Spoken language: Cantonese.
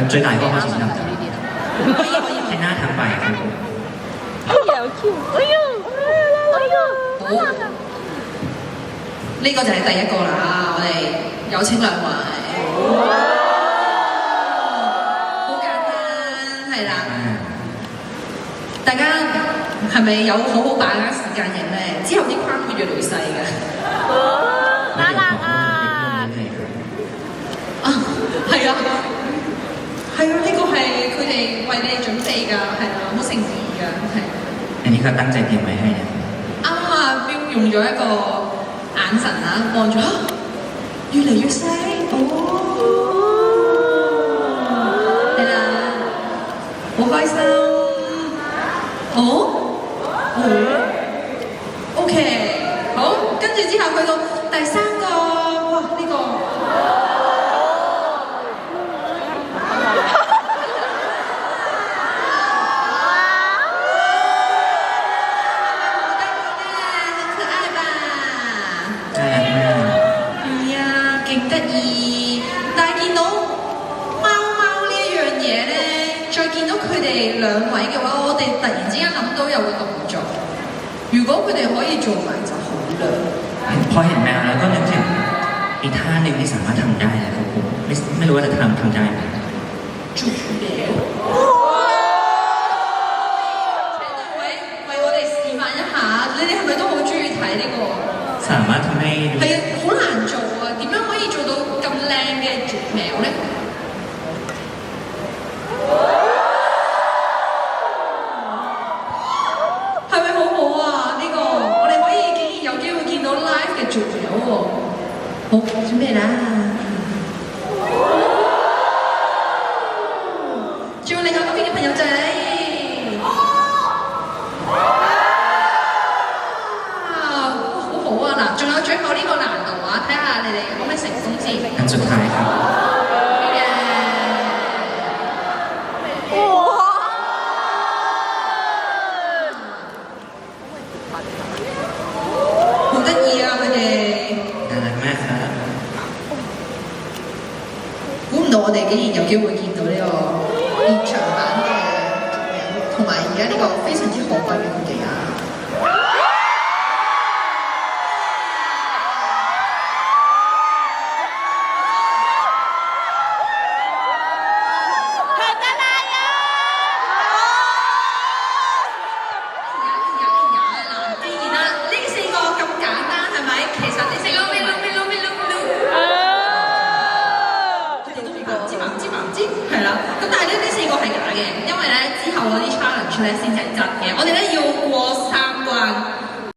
最大嗰個開始先得唔得？可以可以係หน้าทั้งใบครับผม 好 Q， 哎呀，哎呀，好，呢個就係第一個啦，我哋有請兩位。好簡單，係啦。大家係咪有好好把握時間影咧？之後啲框會越嚟越細嘅。น่ารักอ่ะ 啊，係啊，係啊，呢個係佢哋為你準備㗎，係啊，好誠意㗎，係。 อันนี้เขาตั้งใจเตรียมไว้ให้นะ 啱啊，標用咗一個眼神啊，望住啊，越嚟越細，哦，係啦，好開心，哦，哦，OK， 好，跟住之後去到第三個，哇，呢個。勁得意，但係見到貓貓呢一樣嘢咧，再見到佢哋兩位嘅話，我哋突然之間諗到有個動作，如果佢哋可以做埋就好啦。พอเห็นแมวแล้วก็นึกถึงอีกท่าหนึ่งที่สามารถทำได้นะครับผมไม่รู้ว่าจะทำได้ไหม 做了，請兩位為我哋示範一下，你哋係咪都好中意睇呢個？ สามารถทำให้ดู 係啊，好難做啊！點樣可以做到咁靚嘅絕苗咧？係咪好好啊？呢、個我哋可以竟然有機會見到 live 嘅絕苗喎！好，準備啦！仲有另外嗰邊嘅朋友仔。 仲有最後呢個難度啊！睇下你哋可唔可以成功先。 อันสุดท้ายครับ 好得意啊！佢哋 น่ารักมากครับ 估唔到我哋竟然有機會見到呢個現場版嘅同埋而家呢個非常之可愛嘅佢哋啊！ 係啦，咁但係呢4個係假嘅，因為咧之後嗰啲 challenge 咧先係真嘅。我哋咧要過3